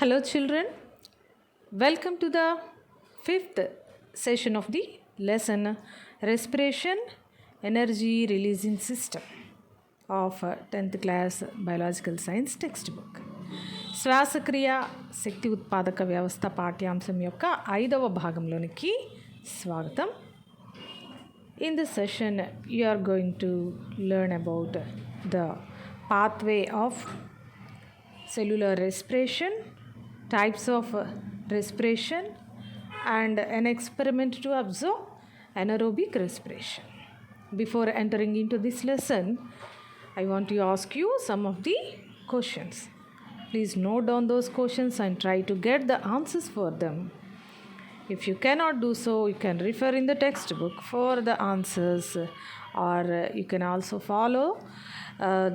Hello, children. Welcome to the fifth session of the lesson Respiration Energy Releasing System of 10th class Biological Science textbook. శ్వాసక్రియ శక్తి ఉత్పాదక వ్యవస్థ పాఠ్యాంశం యొక్క 5వ భాగంలోనికి స్వాగతం. In this session, you are going to learn about the pathway of cellular respiration, types of respiration, and an experiment to observe anaerobic respiration. Before entering into this lesson, I want to ask you some of the questions. Please note down those questions and try to get the answers for them. If you cannot do so, you can refer in the textbook for the answers, or you can also follow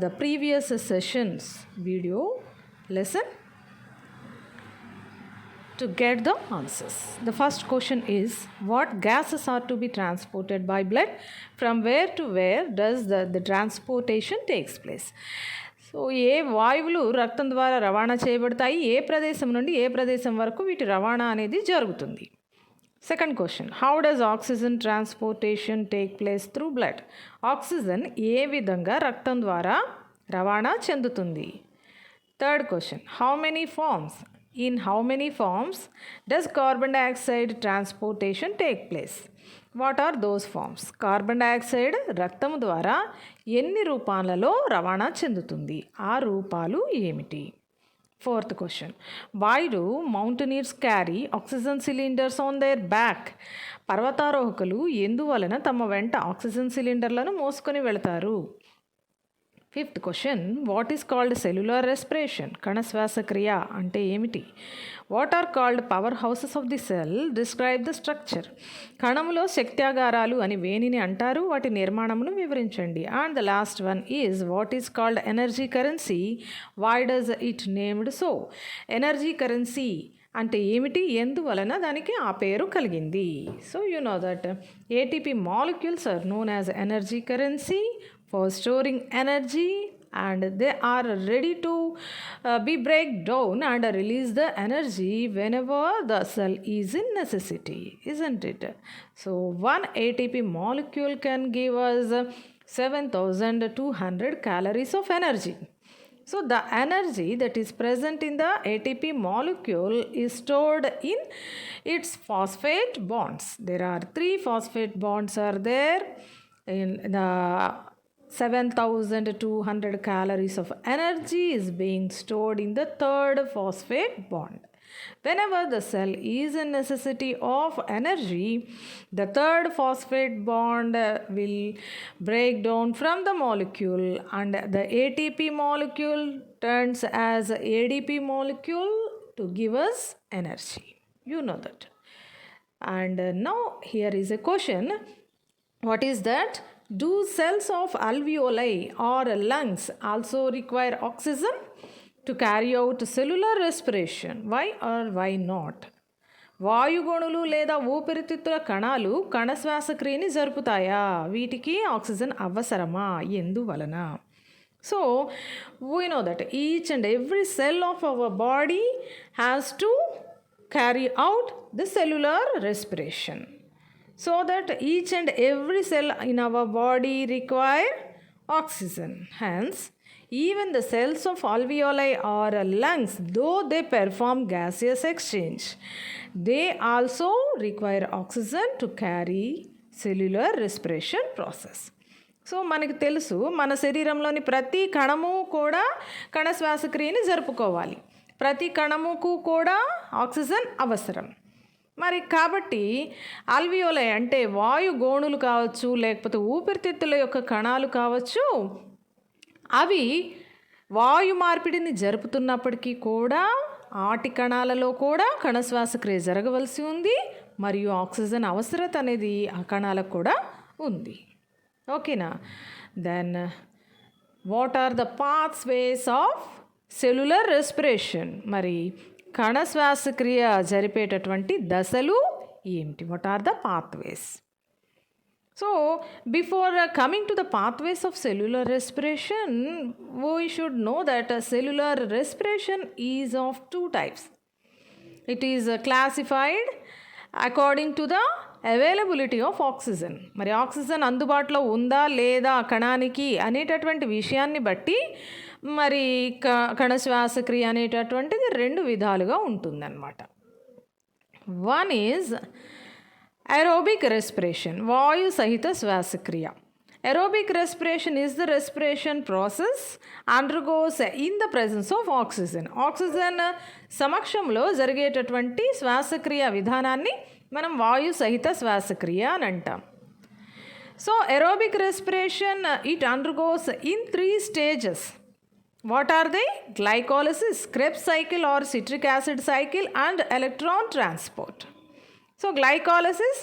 the previous sessions video lesson to get the answers. The first question is, what gases are to be transported by blood? From where to where does the transportation takes place? So ఏ వాయువులు రక్తం ద్వారా రవాణా చేయబడతాయి, ఏ ప్రదేశం నుండి ఏ ప్రదేశం వరకు వీటి రవాణా అనేది జరుగుతుంది. Second question, how does oxygen transportation take place through blood? Oxygen ఏ విధంగా రక్తం ద్వారా రవాణా చెందుతుంది. Third question, in how many forms does carbon dioxide transportation take place? What are those forms? Carbon dioxide రక్తం ద్వారా ఎన్ని రూపాలలో రవాణా చెందుతుంది, ఆ రూపాలు ఏమిటి? Fourth question, why do mountaineers carry oxygen cylinders on their back? పర్వతారోహకులు ఎందువలన తమ వెంట ఆక్సిజన్ సిలిండర్లను మోసుకొని వెళతారు? Fifth question, what is called cellular respiration? కణ శ్వాసక్రియ అంటే ఏమిటి? What are called power houses of the cell? Describe the structure. కణములో శక్త్యాగారాలు అని వేనిని అంటారు, వాటి నిర్మాణమును వివరించండి. And the last one is, what is called energy currency? Why does it named so? Energy currency అంటే ఏమిటి, ఎందువలన దానికి ఆ పేరు కలిగింది? So you know that ATP molecules are known as energy currency for storing energy, and they are ready to be break down and release the energy whenever the cell is in necessity, isn't it? So one ATP molecule can give us 7,200 calories of energy. So the energy that is present in the ATP molecule is stored in its phosphate bonds. There are 3 phosphate bonds are there. In the 7,200 calories of energy is being stored in the 3rd phosphate bond. Whenever the cell is in necessity of energy, the 3rd phosphate bond will break down from the molecule, and the ATP molecule turns as ADP molecule to give us energy. You know that. And now here is a question. What is that? Do cells of alveoli or lungs also require oxygen to carry out cellular respiration? Why or why not? వాయుగొణులు లేదా ఊపిరితిత్తుల కణాలు కణ శ్వాసక్రియని జరుపుతాయా? వీటికి oxygen అవసరమా? ఎందువలన? So we know that each and every cell of our body has to carry out the cellular respiration. So that each and every cell in our body require oxygen. Hence, even the cells of alveoli or lungs, though they perform gaseous exchange, they also require oxygen to carry cellular respiration process. So మనకి తెలుసు, మన శరీరంలోని ప్రతి కణము కూడా కణ శ్వాసక్రియని జరుపుకోవాలి. ప్రతి కణముకు కూడా ఆక్సిజన్ అవసరం. మరి కాబట్టి ఆల్వియోలై అంటే వాయు గోణులు కావచ్చు, లేకపోతే ఊపిరితిత్తుల యొక్క కణాలు కావచ్చు, అవి వాయు మార్పిడిని జరుపుతున్నప్పటికీ కూడా ఆటి కణాలలో కూడా కణ శ్వాసక్రియ జరగవలసి ఉంది, మరియు ఆక్సిజన్ అవసరత అనేది ఆ కణాలకు కూడా ఉంది. ఓకేనా? Then what are the pathways of cellular respiration? మరి కణ శ్వాసక్రియ జరిపేటటువంటి దశలు ఏమిటి? What are the pathways? So, before coming to the pathways of cellular respiration, we should know that cellular respiration is of two types. It is classified according to the availability of oxygen. మరి oxygen అందుబాటులో ఉందా లేదా కణానికి అనేటటువంటి విషయాన్ని బట్టి మరి కణ శ్వాసక్రియ అనేటటువంటిది రెండు విధాలుగా ఉంటుందన్నమాట. వన్ ఈజ్ aerobic respiration, వాయు సహిత శ్వాసక్రియ. Aerobic respiration is the respiration process undergoes in the presence of oxygen. Oxygen సమక్షంలో జరిగేటటువంటి శ్వాసక్రియ విధానాన్ని మనం వాయు సహిత శ్వాసక్రియ అని అంటాం. So aerobic respiration it undergoes in 3 stages. What are they? Glycolysis, Krebs cycle or citric acid cycle and electron transport. So glycolysis,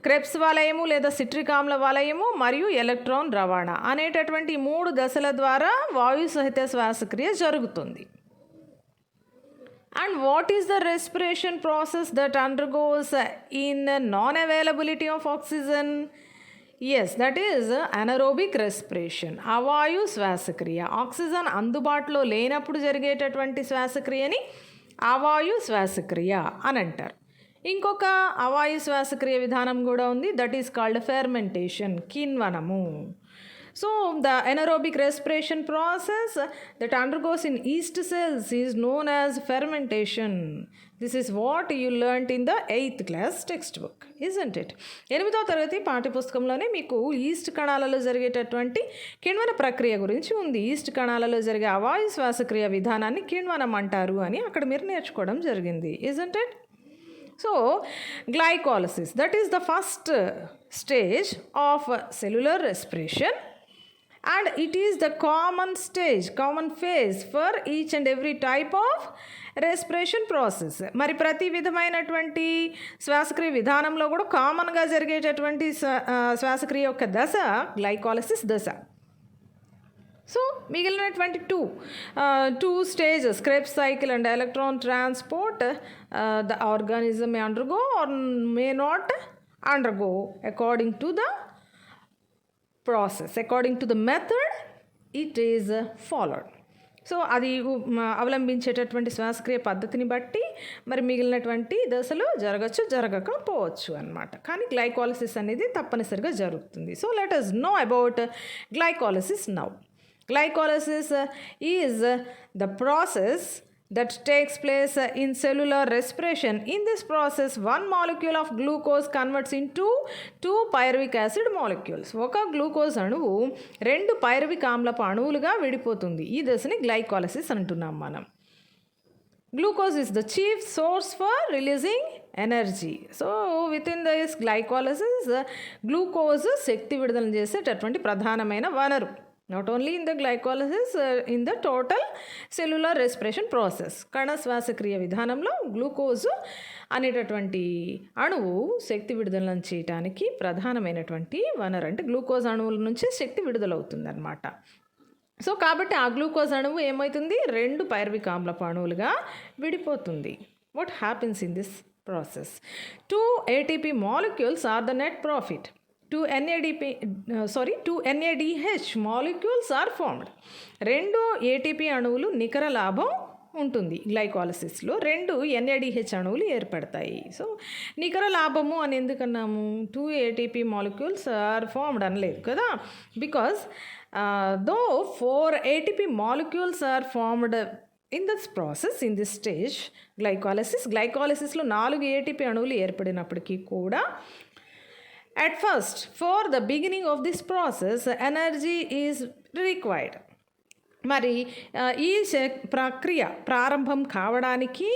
Krebs వలయము లేదా సిట్రిక్ ఆమ్ల వలయము మరియు ఎలక్ట్రాన్ రవాణా అనేటటువంటి 3 దశల ద్వారా వాయు సహిత శ్వాసక్రియ జరుగుతుంది. And what is the respiration process that undergoes in non availability of oxygen? Yes, that is anaerobic respiration, అవాయు శ్వాసక్రియ. ఆక్సిజన్ అందుబాటులో లేనప్పుడు జరిగేటటువంటి శ్వాసక్రియని అవాయు శ్వాసక్రియ అని అంటారు. ఇంకొక అవాయు శ్వాసక్రియ విధానం కూడా ఉంది, దట్ ఈస్ కాల్డ్ ఫెర్మెంటేషన్, కిణ్వనము. So the anaerobic respiration process that undergoes in yeast cells is known as fermentation. This is what you learnt in the 8th class text book, isn't it? 8వ తరగతి పాఠ్యపుస్తకంలోనే మీకు east కణాలలో జరిగేటటువంటి కిణ్వన ప్రక్రియ గురించి ఉంది. East కణాలలో జరిగే అవాయు శ్వాసక్రియ విధానాన్ని కిణ్వనం అంటారు అని అక్కడ మీరు నేర్చుకోవడం జరిగింది, isn't it? So glycolysis, that is the first stage of cellular respiration, and it is the common stage, common phase for each and every type of respiration process. మరి ప్రతి విధమైనటువంటి శ్వాసక్రియ విధానంలో కూడా కామన్గా జరిగేటటువంటి శ్వాసక్రియ యొక్క దశ గ్లైకాలసిస్ దశ. సో మిగిలినటువంటి two stages, Krebs cycle and electron transport, the organism may undergo or may not undergo according to the process, according to the method it is followed. So అది అవలంబించేటటువంటి శ్వాసక్రియ పద్ధతిని బట్టి మరి మిగిలినటువంటి దశలు జరగచ్చు, జరగకపోవచ్చు అన్నమాట. కానీ గ్లైకాలసిస్ అనేది తప్పనిసరిగా జరుగుతుంది. So let us know about glycolysis now. Glycolysis is the process that takes place in cellular respiration. In this process, one molecule of glucose converts into 2 pyruvic acid molecules. ఒక గ్లూకోజ్ అణువు 2 pyruvic ఆమ్లపు అణువులుగా విడిపోతుంది. ఈ దశని glycolysis అంటున్నాం మనం. Glucose is the chief source for releasing energy. So with in this glycolysis glucose శక్తి విడుదల చేసేటటువంటి ప్రధానమైన వనరు. Not only in the glycolysis, in the total cellular respiration process. కణ శ్వాసక్రియ విధానంలో గ్లూకోజు అనేటటువంటి అణువు శక్తి విడుదల చేయడానికి ప్రధానమైనటువంటి వనరు. అంటే గ్లూకోజ్ అణువుల నుంచి శక్తి విడుదలవుతుంది అన్నమాట. సో కాబట్టి ఆ గ్లూకోజ్ అణువు ఏమవుతుంది? 2 పైరువిక్ ఆమ్లపు అణువులుగా విడిపోతుంది. What happens in this process? 2 ATP molecules are the net profit. 2 NADH molecules are formed. 2 ATP అణువులు నికర లాభం ఉంటుంది. గ్లైకాలసిస్లో 2 NADH అణువులు ఏర్పడతాయి. సో నికర లాభము అని ఎందుకన్నాము? 2 ATP molecules ఆర్ ఫార్మ్డ్ అనలేదు కదా, because though 4 ATP molecules are formed in this process, in this stage గ్లైకాలసిస్లో 4 ATP అణువులు ఏర్పడినప్పటికీ కూడా at first, for the beginning of this process, energy is required. మరి ఈ ప్రక్రియ ప్రారంభం కావడానికి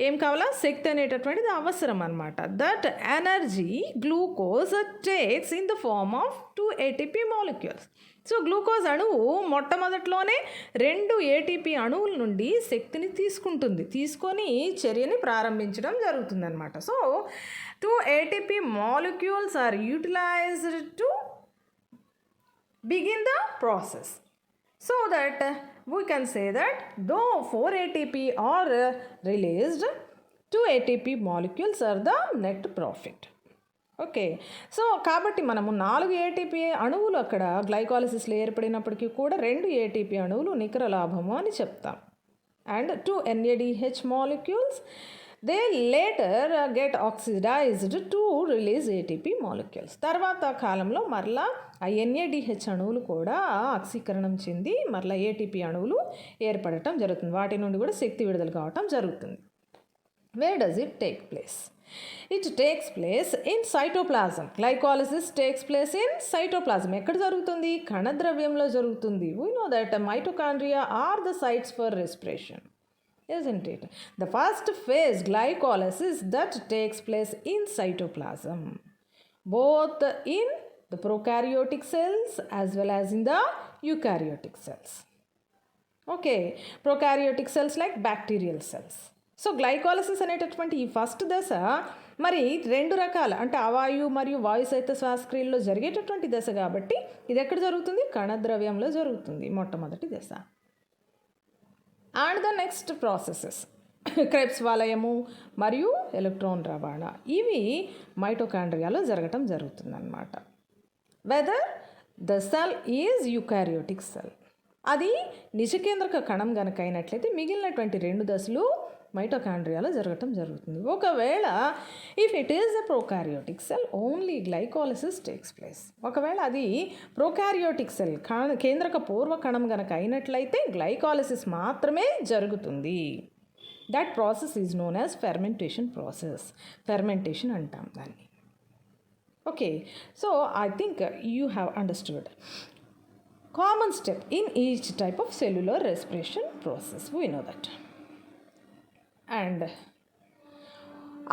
ఏం కావాలా? శక్తి అనేటటువంటిది అవసరం అన్నమాట. That energy glucose takes in the form of 2 ATP molecules. So glucose అణువు మొట్టమొదట్లోనే 2 ATP అణువుల నుండి శక్తిని తీసుకొని చర్యని ప్రారంభించడం జరుగుతుందన్నమాట. So 2 ATP molecules are utilized to begin the process. So that we can say that though 4 ATP are released, 2 ATP molecules are the net profit. Okay, so కాబట్టి మనము 4 ATP అణువులు అక్కడ గ్లైకాలసిస్లో ఏర్పడినప్పటికీ కూడా 2 ATP అణువులు నికర లాభము అని చెప్తాం. And 2 NADH molecules they later get oxidised to release ATP molecules. తర్వాత కాలంలో మరలా ఆ NADH అణువులు కూడా ఆక్సీకరణం చెంది మరలా ఏటీపీ అణువులు ఏర్పడటం జరుగుతుంది. వాటి నుండి కూడా శక్తి విడుదల కావటం జరుగుతుంది. Where does it take place? It takes place in cytoplasm. Glycolysis takes place in cytoplasm. ఎక్కడ జరుగుతుంది? కణద్రవ్యంలో జరుగుతుంది. We know that mitochondria are the sites for respiration, isn't it? The first phase, glycolysis, that takes place in cytoplasm, both in the prokaryotic cells as well as in the eukaryotic cells. Okay, prokaryotic cells like bacterial cells. So glycolysis అనేటటువంటి ఈ first దశ మరి 2 రకాల అంటే అవాయు మరియు వాయు సహిత శ్వాసక్రియల్లో జరిగేటటువంటి దశ కాబట్టి ఇది ఎక్కడ జరుగుతుంది? కణద్రవ్యంలో జరుగుతుంది మొట్టమొదటి దశ. And the next processes Krebs వలయము మరియు ఎలక్ట్రాన్ రవాణా ఇవి మైటోకాండ్రియాలో జరగటం జరుగుతుందన్నమాట. Whether the cell is eukaryotic cell, అది నిజకేంద్రక కణం కనుక అయినట్లయితే మిగిలినటువంటి 2 దశలు మైటోకాండ్రియాలో జరగటం జరుగుతుంది. ఒకవేళ if it is a prokaryotic cell only glycolysis takes place. ఒకవేళ అది ప్రోకారియోటిక్ సెల్ కేంద్రక పూర్వ కణం కనుక అయినట్లయితే గ్లైకాలిసిస్ మాత్రమే జరుగుతుంది. That process is known as fermentation process. Fermentation అంటాం దాన్ని. Okay, so I think you have understood. Common step in each type of cellular respiration process, we know that. And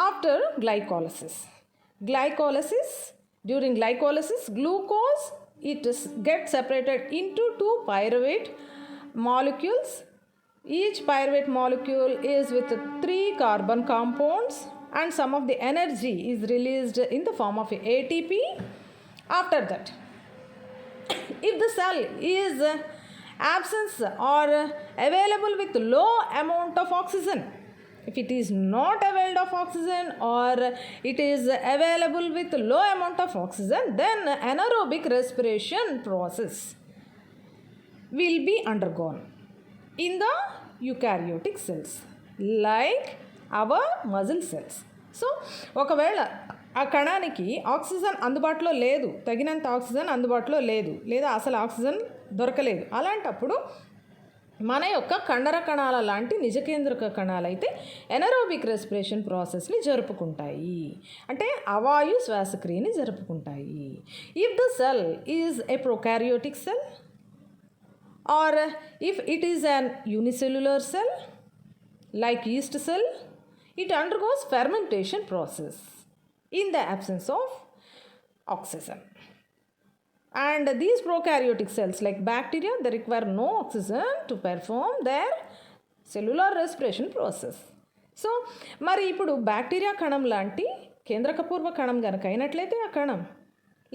after glycolysis, during glycolysis, glucose, gets separated into 2 pyruvate molecules. Each pyruvate molecule is with 3 carbon compounds, and some of the energy is released in the form of ATP. After that, if the cell is absent or available with low amount of oxygen, if it is not availed of oxygen or it is available with low amount of oxygen, then anaerobic respiration process will be undergone in the eukaryotic cells like our muscle cells. So ఒకవేళ ఆ కణానికి oxygen అందుబాటులో లేదు, తగినంత oxygen అందుబాటులో లేదు, లేదా అసలు ఆక్సిజన్ దొరకలేదు, అలాంటప్పుడు మన యొక్క కండర కణాల లాంటి నిజకేంద్రక కణాలైతే ఎనరోబిక్ రెస్పిరేషన్ ప్రాసెస్ని జరుపుకుంటాయి, అంటే అవాయు శ్వాసక్రియని జరుపుకుంటాయి. If the cell is a prokaryotic cell or if it is an unicellular cell like yeast cell, it undergoes fermentation process in the absence of oxygen. And these prokaryotic cells like bacteria, they require no oxygen to perform their cellular respiration process. So మరి ఇప్పుడు bacteria కణం లాంటి కేంద్రకపూర్వ కణం కనుక అయినట్లయితే ఆ కణం,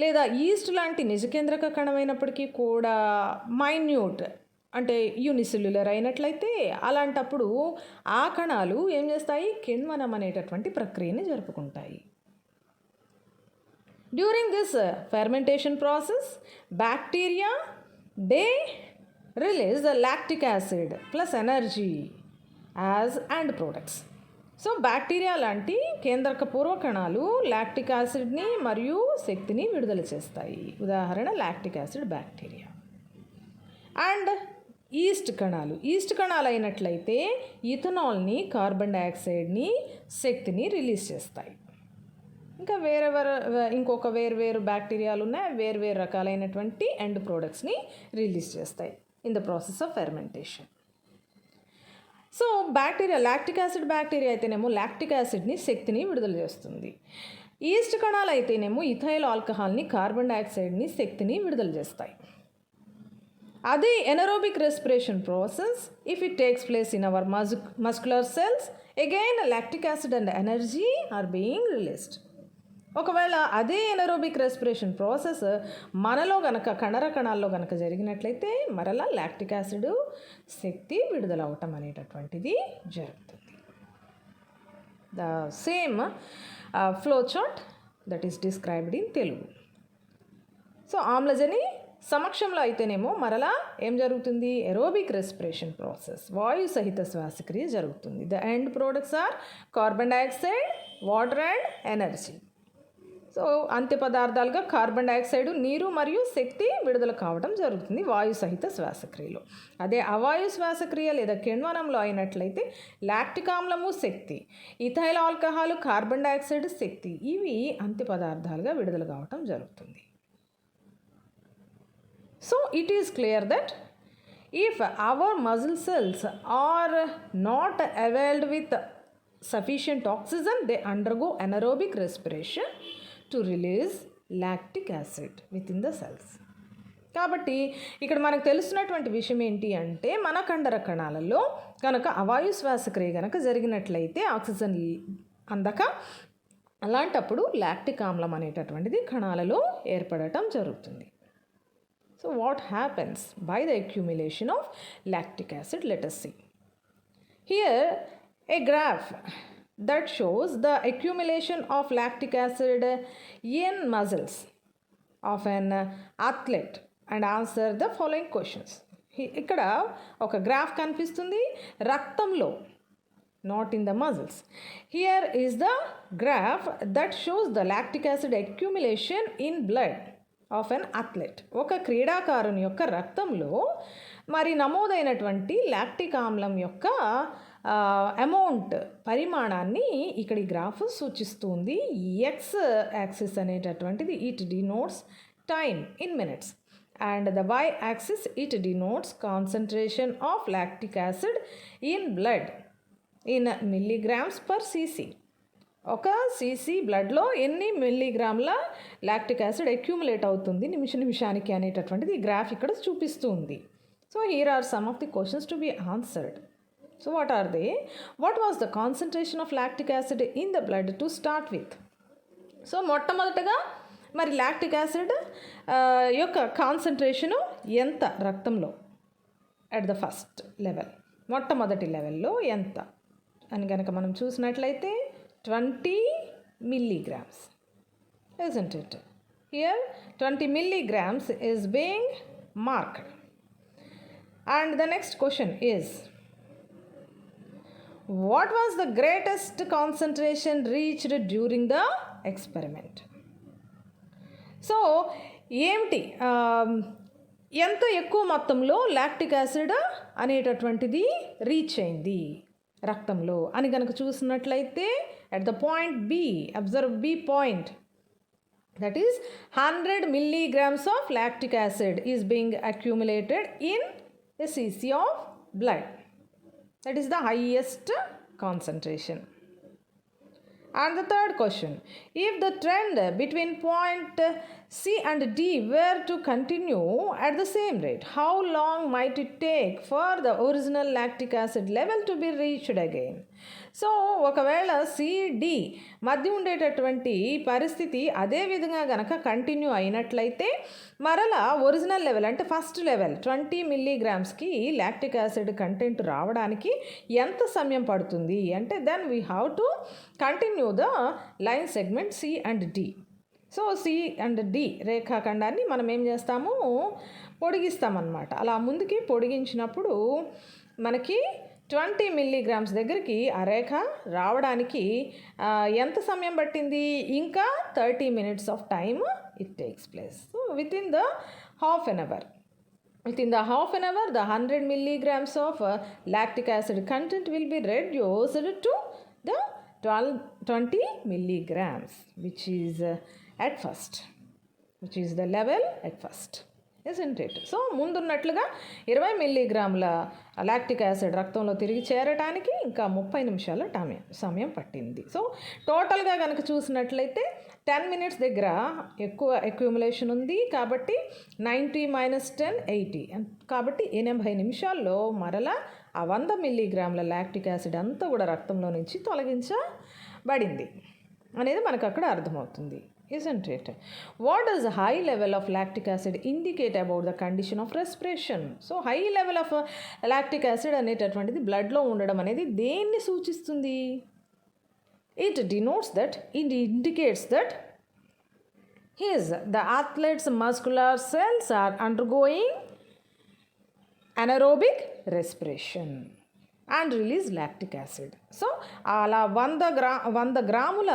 లేదా ఈస్ట్ లాంటి నిజకేంద్రక కణం అయినప్పటికీ కూడా మైన్యూట్ అంటే యూనిసెల్యులర్ అయినట్లయితే అలాంటప్పుడు ఆ కణాలు ఏం చేస్తాయి? కిణ్వనం అనేటటువంటి ప్రక్రియని జరుపుకుంటాయి. During this fermentation process bacteria they release lactic acid plus energy as end products. So bacteria లాంటి కేంద్రక పూర్వ కణాలు లాక్టిక్ యాసిడ్ని మరియు శక్తిని విడుదల చేస్తాయి. ఉదాహరణ lactic acid bacteria. And east కణాలు అయినట్లయితే ఇథనాల్ని, కార్బన్ డైఆక్సైడ్ని, శక్తిని రిలీజ్ చేస్తాయి. ఇంకా ఇంకొక వేరు బ్యాక్టీరియాలు ఉన్నాయి, వేరు రకాలైనటువంటి ఎండ్ ప్రోడక్ట్స్ని రిలీజ్ చేస్తాయి in the process of fermentation. So bacteria, lactic acid bacteria అయితేనేమో లాక్టిక్ యాసిడ్ని, శక్తిని విడుదల చేస్తుంది. ఈస్ట్ కణాలు అయితేనేమో ఇథైల్ ఆల్కహాల్ని, కార్బన్ డైఆక్సైడ్ని, శక్తిని విడుదల చేస్తాయి. అదే anaerobic respiration process if it takes place in our muscular cells, again lactic acid and energy are being released. ఒకవేళ అదే ఎనరోబిక్ రెస్పిరేషన్ ప్రాసెస్ మనలో గనక కండర కణాల్లో గనక జరిగినట్లయితే మరలా లాక్టిక్ యాసిడ్, శక్తి విడుదల అవటం అనేటటువంటిది జరుగుతుంది. The same flow chart that is described in Telugu. So ఆమ్లజని సమక్షంలో అయితేనేమో మరలా ఏం జరుగుతుంది, ఎరోబిక్ రెస్పిరేషన్ ప్రాసెస్, వాయు సహిత శ్వాసక్రియ జరుగుతుంది. The end products are carbon dioxide, water and energy. So అంత్య పదార్థాలుగా కార్బన్ డైఆక్సైడ్, నీరు మరియు శక్తి విడుదల కావడం జరుగుతుంది వాయు సహిత శ్వాసక్రియలో. అదే అవాయు శ్వాసక్రియ లేదా కిణ్వనంలో అయినట్లయితే లాక్టిక్ ఆమ్లము శక్తి, ఇథైల్ ఆల్కహాల్, కార్బన్ డైఆక్సైడ్ శక్తి, ఇవి అంత్య పదార్థాలుగా విడుదల కావడం జరుగుతుంది. So it is clear that if our muscle cells are not availed with sufficient oxygen, they undergo anaerobic respiration to release lactic acid within the cells. కాబట్టి ఇక్కడ మనకు తెలుస్తున్నటువంటి విషయం ఏంటి అంటే, మన కండర కణాలలో కనుక అవాయు శ్వాసక్రియ కనుక జరిగినట్లయితే ఆక్సిజన్ అందక, అలాంటప్పుడు లాక్టిక్ ఆమ్లం అనేటటువంటిది కణాలలో ఏర్పడటం జరుగుతుంది. So what happens by the accumulation of lactic acid? Let us see. Here a graph that shows the accumulation of lactic acid in muscles of an athlete and answer the following questions. ఇక్కడ ఒక graph కనిపిస్తుంది రక్తంలో, not in the muscles. Here is the graph that shows the lactic acid accumulation in blood of an athlete. ఒక క్రీడాకారుని యొక్క రక్తంలో మరి నమోదైనటువంటి lactic ఆమ్లం యొక్క అమౌంట్, పరిమాణాన్ని ఇక్కడ ఈ గ్రాఫ్ సూచిస్తుంది. ఎక్స్ యాక్సిస్ అనేటటువంటిది it denotes time in minutes and the why axis it denotes concentration of lactic acid in blood in milligrams per CC. ఒక సీసీ బ్లడ్లో ఎన్ని మిల్లీగ్రాముల లాక్టిక్ యాసిడ్ అక్యూములేట్ అవుతుంది నిమిషానికి అనేటటువంటిది ఈ గ్రాఫ్ ఇక్కడ చూపిస్తూ ఉంది. So here are some of the questions to be answered. So what are they? What was the concentration of lactic acid in the blood to start with? So మొట్టమొదటగా మరి lactic acid యొక్క concentration ఎంత రక్తంలో at the first level, మొట్టమొదటి లెవెల్లో ఎంత అని కనుక మనం చూసినట్లయితే 20 milligrams, isn't it? Here 20 milligrams is being marked. And the next question is, what was the greatest concentration reached during the experiment? So ఏమిటి ఎంత ఎక్కువ మొత్తంలో లాక్టిక్ యాసిడ్ అనేటటువంటిది రీచ్ అయింది రక్తంలో అని కనుక చూసినట్లయితే at the point B, observe B point, that is 100 milligrams of lactic acid is being accumulated in a cc of blood. That is the highest concentration. And the third question, if the trend between point C and D were to continue at the same rate, how long might it take for the original lactic acid level to be reached again? So ఒకవేళ C D మధ్య ఉండేటటువంటి పరిస్థితి అదే విధంగా గనక continue అయినట్లయితే మరలా original level అంటే ఫస్ట్ లెవెల్ 20 మిల్లీగ్రామ్స్కి లాక్టిక్ యాసిడ్ కంటెంట్ రావడానికి ఎంత సమయం పడుతుంది అంటే then we have to continue the line segment C and D. So C and D రేఖాఖండాన్ని మనం ఏం చేస్తాము, పొడిగిస్తామన్నమాట. అలా ముందుకి పొడిగించినప్పుడు మనకి 20 మిల్లీగ్రామ్స్ దగ్గరికి ఆ రేఖ రావడానికి ఎంత సమయం పట్టింది, ఇంకా 30 minutes of time it takes place. So within the half an hour the 100 milligrams of lactic acid content will be reduced to the 20 milligrams which is the level at first, isn't it? So ముందున్నట్లుగా 20 మిల్లీగ్రాముల lactic acid రక్తంలో తిరిగి చేరటానికి ఇంకా 30 నిమిషాల సమయం పట్టింది. So టోటల్గా కనుక చూసినట్లయితే 10 minutes దగ్గర ఎక్కువ అక్యూములేషన్ ఉంది కాబట్టి 90 - 10 80, కాబట్టి 80 నిమిషాల్లో మరలా ఆ 100 మిల్లీగ్రాముల లాక్టిక్ యాసిడ్ అంతా కూడా రక్తంలో నుంచి తొలగించబడింది అనేది మనకు అక్కడ అర్థమవుతుంది, isn't it? What does high level of lactic acid indicate about the condition of respiration? So high level of lactic acid అనేటటువంటిది బ్లడ్లో ఉండడం అనేది దేన్ని సూచిస్తుంది? It indicates that The athlete's muscular cells are undergoing anaerobic respiration and release lactic acid. So అలా 100 గ్రాముల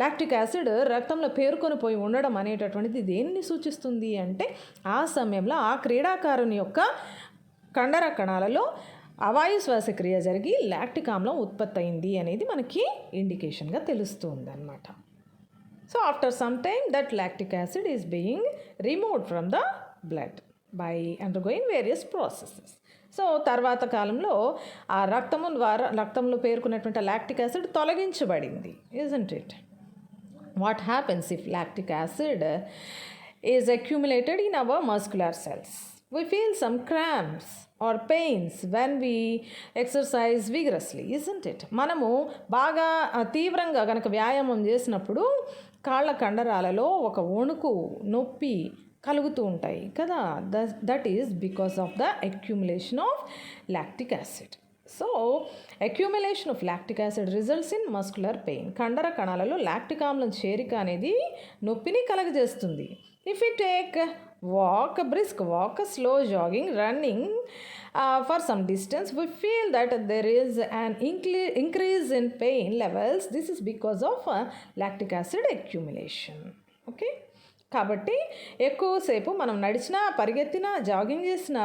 lactic acid రక్తంలో పేరుకొని పోయి ఉండడం అనేటటువంటిది దేన్ని సూచిస్తుంది అంటే ఆ సమయంలో ఆ క్రీడాకారుని యొక్క కండర కణాలలో అవాయు శ్వాసక్రియ జరిగి లాక్టిక్ ఆమ్లం ఉత్పత్తి అయింది అనేది మనకి ఇండికేషన్గా తెలుస్తుంది అన్నమాట. So after some time that lactic acid is being removed from the blood by undergoing various processes. So తర్వాత కాలంలో ఆ రక్తంలో పేరుకున్నటువంటి లాక్టిక్ యాసిడ్ తొలగించబడింది. Isn't it? What happens if lactic acid is accumulated in our muscular cells? We feel some cramps or pains when we exercise vigorously, isn't it? మనము బాగా తీవ్రంగా కనుక వ్యాయామం చేసినప్పుడు కాళ్ళ కండరాలలో ఒక వణుకు, నొప్పి కలుగుతూ ఉంటాయి కదా. That is because of the accumulation of lactic acid. So accumulation of lactic acid results in muscular pain. కండర కణాలలో లాక్టిక్ ఆమ్లం చేరిక అనేది నొప్పిని కలగజేస్తుంది. If you take walk, a brisk walk, a slow jogging, running for some distance, we feel that there is an increase in pain levels. This is because of lactic acid accumulation. Okay? కాబట్టి ఎక్కువసేపు మనం నడిచినా, పరిగెత్తినా, jogging చేసినా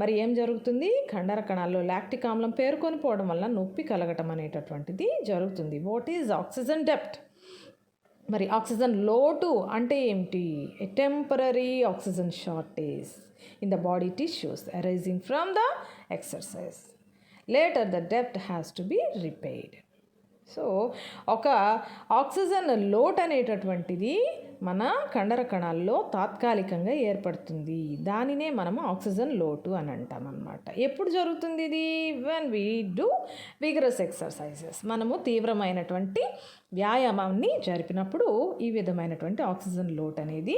మరి ఏం జరుగుతుంది? కండర కణాల్లో lactic ఆమ్లం పేరుకొని పోవడం వల్ల నొప్పి కలగటం అనేటటువంటిది జరుగుతుంది. వాట్ ఈజ్ ఆక్సిజన్ డెప్త్? మరి ఆక్సిజన్ లోటు అంటే ఏమిటి? A temporary oxygen shortage in the body tissues arising from the exercise. Later the డెప్త్ has to be repaired. So ఒక ఆక్సిజన్ లోట్ అనేటటువంటిది మన కండర కణాల్లో తాత్కాలికంగా ఏర్పడుతుంది. దానినే మనము ఆక్సిజన్ లోటు అని అంటాం అన్నమాట. ఎప్పుడు జరుగుతుంది ఇది? When we do vigorous exercises. మనము తీవ్రమైనటువంటి వ్యాయామాన్ని జరిపినప్పుడు ఈ విధమైనటువంటి ఆక్సిజన్ లోట్ అనేది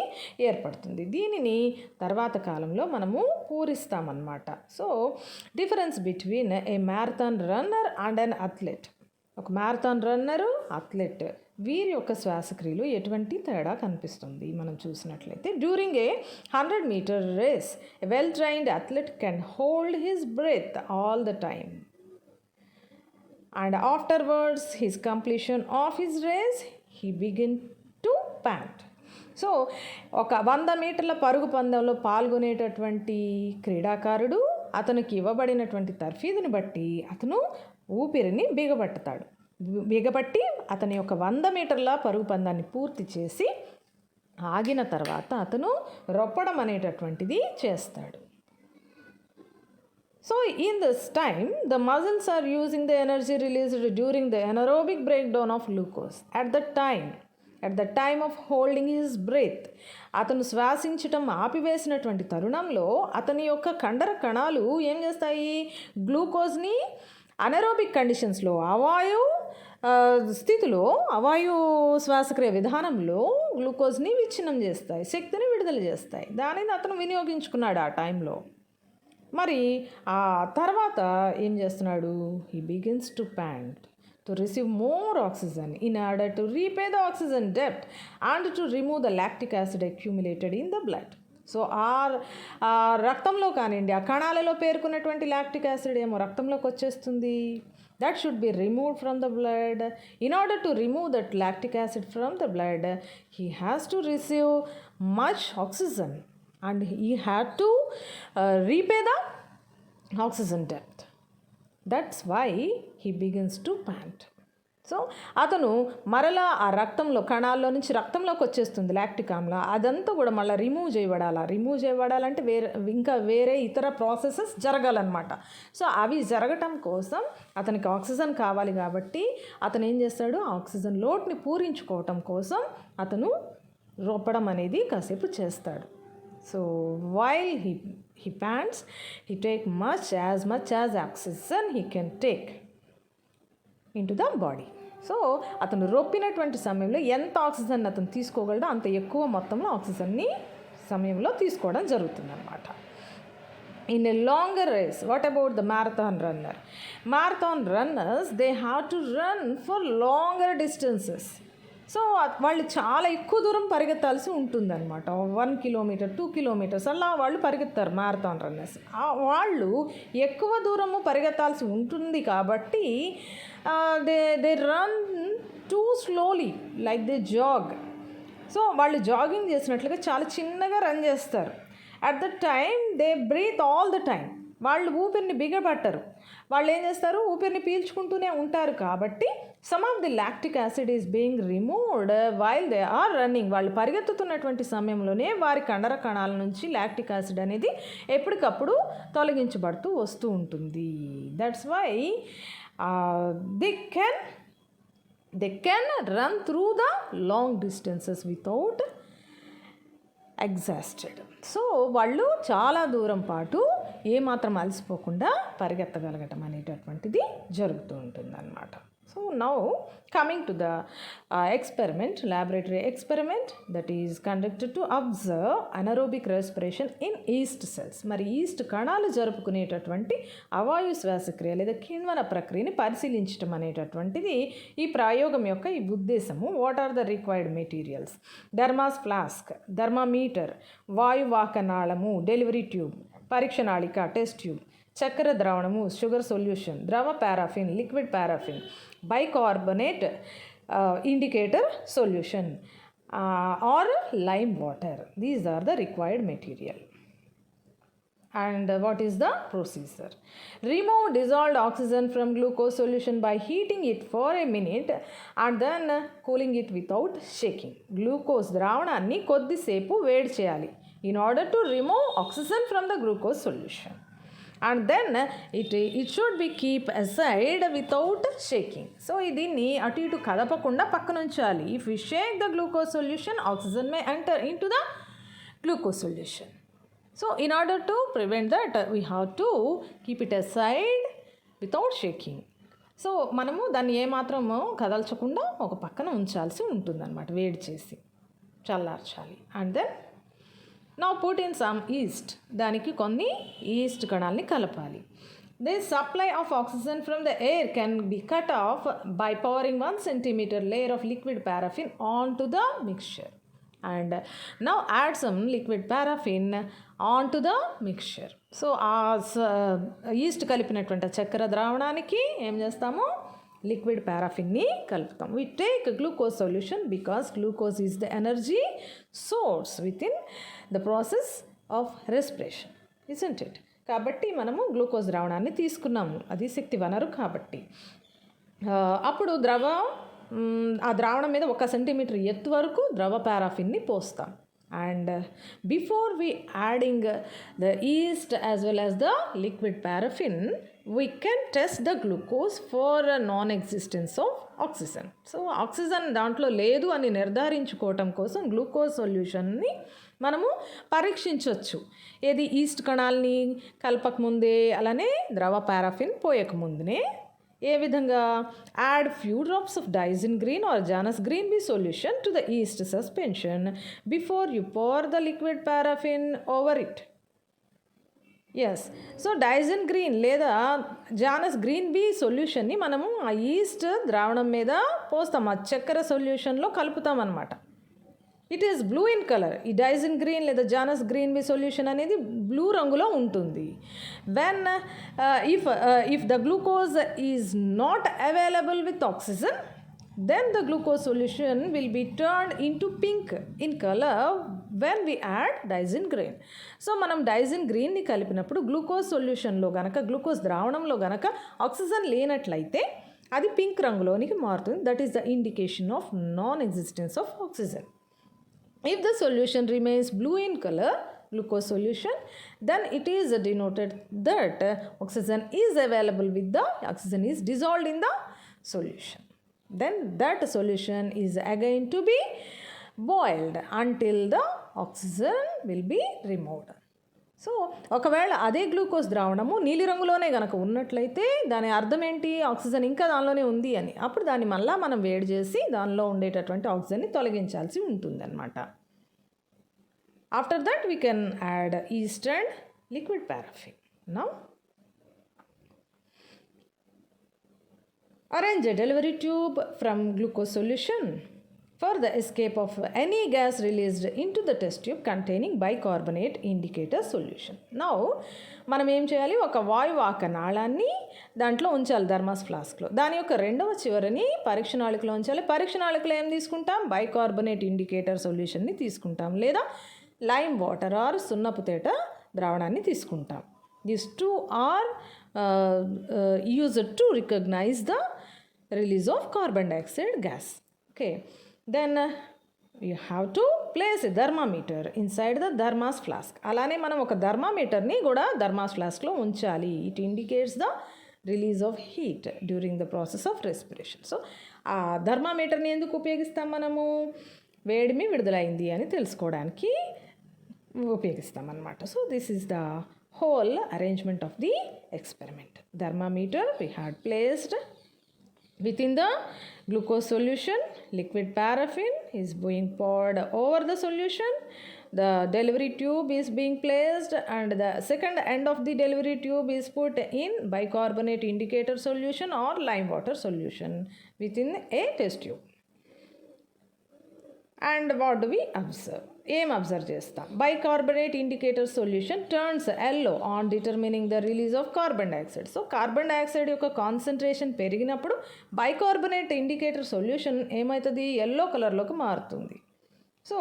ఏర్పడుతుంది. దీనిని తర్వాత కాలంలో మనము పూరిస్తామన్నమాట. So difference between a marathon runner and an athlete. ఒక మ్యారథాన్ రన్నరు, అథ్లెట్, వీరి యొక్క శ్వాసక్రియలు ఎటువంటి తేడా కనిపిస్తుంది మనం చూసినట్లయితే? During a 100 metre race a well trained athlete can hold his breath all the time and afterwards his completion of his race he begin to pant. So ఒక 100 మీటర్ల పరుగు పందెంలో పాల్గొనేటటువంటి క్రీడాకారుడు అతనికి ఇవ్వబడినటువంటి తర్ఫీదుని బట్టి అతను ఊపిరిని బిగబట్టి అతని యొక్క 100 మీటర్ల పరుగు పందాన్ని పూర్తి చేసి ఆగిన తర్వాత అతను రొప్పడం అనేటటువంటిది చేస్తాడు. So in this time the muscles are using the energy released during the anaerobic break down of glucose at the time of holding his breath. అతను శ్వాసించటం ఆపివేసినటువంటి తరుణంలో అతని యొక్క కండర కణాలు ఏం చేస్తాయి? గ్లూకోజ్ని అనరోబిక్ కండిషన్స్లో, అవాయు శ్వాసక్రియ విధానంలో గ్లూకోజ్ని విచ్ఛిన్నం చేస్తాయి, శక్తిని విడుదల చేస్తాయి. దానిని అతను వినియోగించుకున్నాడు ఆ టైంలో. మరి ఆ తర్వాత ఏం చేస్తున్నాడు? He begins to pant to receive more oxygen in order to repay the oxygen debt and to remove the lactic acid accumulated in the blood. So ఆ రక్తంలో కానివ్వండి, ఆ కణాలలో పేర్కొన్నటువంటి లాక్టిక్ యాసిడ్ ఏమో రక్తంలోకి వచ్చేస్తుంది. That should be removed from the blood. In order to remove that lactic acid from the blood he has to receive much oxygen and he had to repay the oxygen depth. That's why he begins to pant. So అతను మరలా ఆ రక్తంలో, కణాల్లో నుంచి రక్తంలోకి వచ్చేస్తుంది lactic ఆమ్లం. అదంతా కూడా మళ్ళీ రిమూవ్ చేయబడాలంటే వేరే ఇతర ప్రాసెసెస్ జరగాలన్నమాట. సో అవి జరగటం కోసం అతనికి ఆక్సిజన్ కావాలి కాబట్టి అతను ఏం చేస్తాడు? ఆక్సిజన్ లోట్ని పూరించుకోవటం కోసం అతను రొప్పడం అనేది కాసేపు చేస్తాడు. So while he pants, he take as much as oxygen he can take into the body. So అతను రొప్పినటువంటి సమయంలో ఎంత ఆక్సిజన్ అతను తీసుకోగలడో అంత ఎక్కువ మొత్తంలో ఆక్సిజన్ని సమయంలో తీసుకోవడం జరుగుతుందన్నమాట. In a longer race, what about the marathon runner? Marathon runners, they have to run for longer distances so వాళ్ళు చాలా ఎక్కువ దూరం పరిగెత్తాల్సి ఉంటుందన్నమాట. 1 కిలోమీటర్, 2 కిలోమీటర్స్ అలా వాళ్ళు పరిగెత్తారు మ్యారథాన్ రన్నర్స్. వాళ్ళు ఎక్కువ దూరము పరిగెత్తాల్సి ఉంటుంది కాబట్టి they run too slowly like they jog. So వాళ్ళు జాగింగ్ చేసినట్లుగా చాలా చిన్నగా రన్ చేస్తారు. At the time they breathe all the time. వాళ్ళు ఊపిరిని బిగబట్టరు. వాళ్ళు ఏం చేస్తారు, ఊపిరిని పీల్చుకుంటూనే ఉంటారు. కాబట్టి some of the lactic acid is being removed while they are running. వాళ్ళు పరిగెత్తుతున్నటువంటి సమయంలోనే వారి కండర కణాల నుంచి లాక్టిక్ యాసిడ్ అనేది ఎప్పటికప్పుడు తొలగించబడుతూ వస్తూ ఉంటుంది. That's why they can run through the long distances without exhausted. So వాళ్ళు చాలా దూరం పాటు ఏమాత్రం అలసిపోకుండా పరిగెత్తగలగటం అనేటటువంటిది జరుగుతూ ఉంటుంది అన్నమాట. So now coming to the laboratory experiment that is conducted to observe anaerobic respiration in yeast cells. మరి ఈస్ట్ కణాలు జరుపుకునేటటువంటి అవాయు శ్వాసక్రియ లేదా కిణ్వన ప్రక్రియని పరిశీలించడం అనేటటువంటిది ఈ ప్రయోగం యొక్క ఈ ఉద్దేశము. What are the required materials? Thermos flask, thermometer, వాయువాహనాళము, డెలివరీ ట్యూబ్, పరీక్ష నాళిక, టెస్ట్ ట్యూబ్, చక్కెర ద్రావణము, షుగర్ సొల్యూషన్, ద్రవ paraffin, liquid paraffin, bicarbonate indicator solution or lime water. These are the required material. And what is the procedure? Remove dissolved oxygen from glucose solution by heating it for a minute and then cooling it without shaking. Glucose ద్రావణాన్ని కొద్దిసేపు వేడి చేయాలి in order to remove oxygen from the glucose solution. And then it should be keep aside without shaking. So దీన్ని అటు ఇటు కదపకుండా పక్కన ఉంచాలి. If we shake the glucose solution, oxygen may enter into the glucose solution. So in order to prevent that, we have to keep it aside without shaking. So మనము దాన్ని ఏమాత్రము కదల్చకుండా ఒక పక్కన ఉంచాల్సి ఉంటుందన్నమాట, వేడి చేసి చల్లార్చాలి. And then now put in some yeast, దానికి కొన్ని ఈస్ట్ కణాలని కలపాలి. The supply of oxygen from the air can be cut off by powering 1 centimeter layer of liquid paraffin on to the mixture. And now add some liquid paraffin onto the mixture. So yeast కలిపినటువంటి చక్కెర ద్రావణానికి ఏం చేస్తాము, liquid పారాఫిన్ని కలుపుతాం. We take glucose solution because glucose is the energy source within the process of respiration, isn't it? కాబట్టి మనము glucose ద్రావణాన్ని తీసుకున్నాము, అది శక్తి వనరు కాబట్టి. అప్పుడు ఆ ద్రావణం మీద 1 centimeter ఎత్తు వరకు ద్రవ పారాఫిన్ని పోస్తాం. And before we adding the yeast as well as the liquid paraffin, we can test the glucose for non existence of oxygen. So oxygen దాంట్లో లేదు అని నిర్ధారించుకోవటం కోసం గ్లూకోజ్ సొల్యూషన్ని మనము పరీక్షించవచ్చు. ఏది ఈస్ట్ కణాలని కలపకముందే, అలానే ద్రవ పారాఫిన్ పోయకముందునే. ఏ విధంగా? Add few drops of diazine green or Janus green B solution to the yeast suspension before you pour the liquid paraffin over it. Yes, so diazine green లేదా జానస్ గ్రీన్ బీ సొల్యూషన్ని మనము ఆ east ద్రావణం మీద పోస్తాం, ఆ చక్కెర సొల్యూషన్లో కలుపుతాం అన్నమాట. It is blue in colour. ఈ డైజిన్ గ్రీన్ లేదా జానస్ గ్రీన్ బీ సొల్యూషన్ అనేది బ్లూ రంగులో ఉంటుంది. When if the glucose is not available with oxygen, then the glucose solution will be turned into pink in color when we add Digene green. So మనం Digene గ్రీన్ని కలిపినప్పుడు glucose సొల్యూషన్లో గనక, glucose ద్రావణంలో గనక oxygen లేనట్లయితే అది pink రంగులోనికి మారుతుంది. That is the indication of non existence of oxygen. If the solution remains blue in color, glucose solution, then it is denoted that oxygen is available with the oxygen is dissolved in the solution. Then that solution is again to be boiled until the oxygen will be removed. So ఒకవేళ అదే glucose ద్రావణము నీలిరంగులోనే కనుక ఉన్నట్లయితే దాని అర్థం ఏంటి? Oxygen ఇంకా దానిలోనే ఉంది అని. అప్పుడు దాన్ని మళ్ళీ మనం వేడి చేసి దానిలో ఉండేటటువంటి ఆక్సిజన్ని తొలగించాల్సి ఉంటుంది అన్నమాట. After that we can add east and liquid paraffin. Now arrange a delivery tube from glucose solution for the escape of any gas released into the test tube containing bicarbonate indicator solution. Now మనం ఏం చేయాలి, ఒక వాయువాహక నాళాన్ని దాంట్లో ఉంచాలి thermos ఫ్లాస్క్లో. దాని యొక్క రెండవ చివరిని పరీక్ష నాళికలో ఉంచాలి. పరీక్ష నాళికలో ఏం తీసుకుంటాం, బైకార్బోనేట్ ఇండికేటర్ సొల్యూషన్ని తీసుకుంటాం, లేదా లైమ్ వాటర్ ఆర్ సున్నపు తేట ద్రావణాన్ని తీసుకుంటాం. These two are used to recognize the release of carbon dioxide gas. Okay, then you have to place a thermometer inside the thermos flask. అలానే మనం ఒక థర్మామీటర్ని కూడా థర్మాస్ ఫ్లాస్క్లో ఉంచాలి. It indicates the release of heat during the process of respiration. So ఆ థర్మామీటర్ని ఎందుకు ఉపయోగిస్తాం, మనము వేడిమి విడుదలైంది అని తెలుసుకోవడానికి ఉపయోగిస్తాం అన్నమాట. So this is the whole arrangement of the experiment. Thermometer we had placed within the glucose solution. Liquid paraffin is being poured over the solution. The delivery tube is being placed and the second end of the delivery tube is put in bicarbonate indicator solution or lime water solution within a test tube. And what do we observe? ఏం observe చేస్తాం, bicarbonate indicator solution turns yellow on determining the release of carbon dioxide. So carbon dioxide యొక్క concentration పెరిగినప్పుడు bicarbonate indicator solution ఏమవుతుంది, yellow కలర్లోకి మారుతుంది. So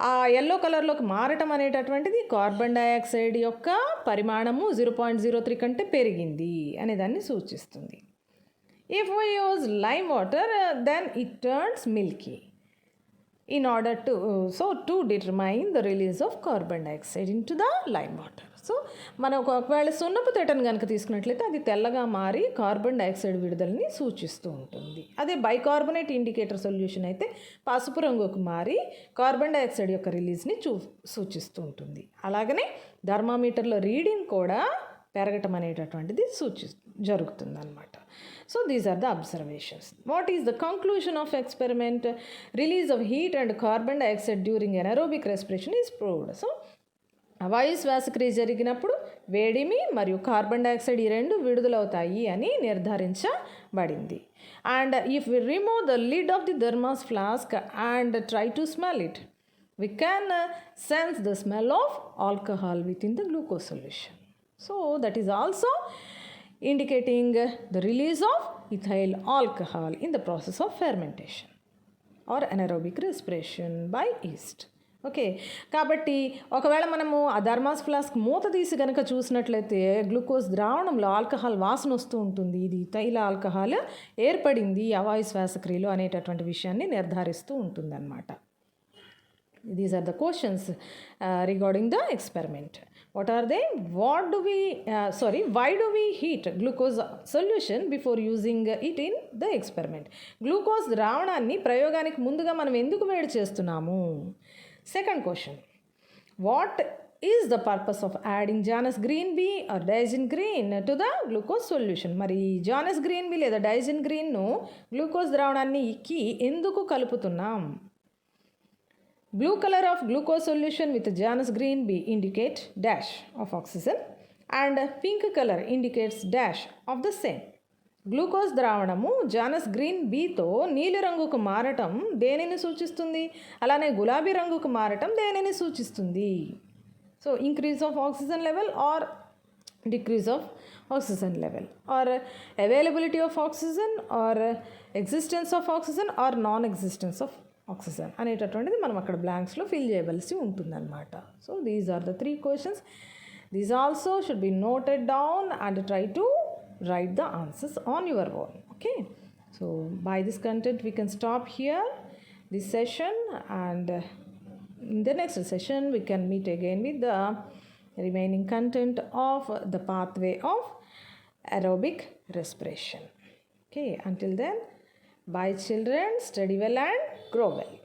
ఆ yellow కలర్లోకి మారటం అనేటటువంటిది కార్బన్ డైఆక్సైడ్ యొక్క పరిమాణము 0.03 కంటే పెరిగింది అనేదాన్ని సూచిస్తుంది. If we use lime water then it turns milky in order to determine the release of carbon dioxide into the lime water. So మనం ఒకవేళ సున్నపు తేటను కనుక తీసుకున్నట్లయితే అది తెల్లగా మారి కార్బన్ డైఆక్సైడ్ విడుదలని సూచిస్తూ ఉంటుంది. అదే బైకార్బోనేట్ ఇండికేటర్ సొల్యూషన్ అయితే పసుపు రంగుకు మారి కార్బన్ డైఆక్సైడ్ యొక్క రిలీజ్ని సూచిస్తూ ఉంటుంది. అలాగనే థర్మామీటర్లో రీడింగ్ కూడా పెరగటం అనేటటువంటిది జరుగుతుందన్నమాట. So these are the observations. What is the conclusion of experiment? Release of heat and carbon dioxide during anaerobic respiration is proved. So అవాయు శ్వాసక్రియ జరిగినప్పుడు వేడిమి మరియు కార్బన్ డైఆక్సైడ్ ఈ రెండు విడుదలవుతాయి అని నిర్ధారించబడింది. And if we remove the lid of the thermos flask and try to smell it, we can sense the smell of alcohol within the glucose solution. So that is also indicating the release of ethyl alcohol in the process of fermentation or anaerobic respiration by yeast. Okay, కాబట్టి ఒకవేళ మనము ఆ thermos flask మూత తీసి కనుక చూసినట్లయితే glucose ద్రావణంలో alcohol వాసన వస్తూ ఉంటుంది. ఇది తైల ఆల్కహాల్ ఏర్పడింది అవాయు శ్వాసక్రియలో అనేటటువంటి విషయాన్ని నిర్ధారిస్తూ ఉంటుందన్నమాట. These are the questions regarding the experiment. What are they? Why do we heat glucose solution before using it in the experiment? Glucose ద్రావణాన్ని ప్రయోగానికి ముందుగా మనం ఎందుకు వేడి చేస్తున్నాము? Second question, what is the purpose of adding Janus green B or Diagen green to the glucose solution? మరి జానస్ green B లేదా డైజన్ గ్రీన్ను glucose ద్రావణాన్ని ఎందుకు కలుపుతున్నాం? Blue color of glucose solution with Janus green B indicate dash of oxygen and pink color indicates dash of the same. గ్లూకోజ్ ద్రావణము Janus green బీతో నీలి రంగుకు మారటం దేనిని సూచిస్తుంది? అలానే గులాబీ రంగుకు మారటం దేనిని సూచిస్తుంది? So increase of oxygen level or decrease of oxygen level or availability of oxygen or existence of oxygen or non existence of oxygen అనేటటువంటిది మనం అక్కడ బ్లాంక్స్లో ఫిల్ చేయవలసి ఉంటుందన్నమాట. So these are the 3 questions. These also should be noted down and try to write the answers on your own. Okay, so by this content we can stop here this session, and in the next session we can meet again with the remaining content of the pathway of aerobic respiration. Okay, until then, bye children, study well and grow well.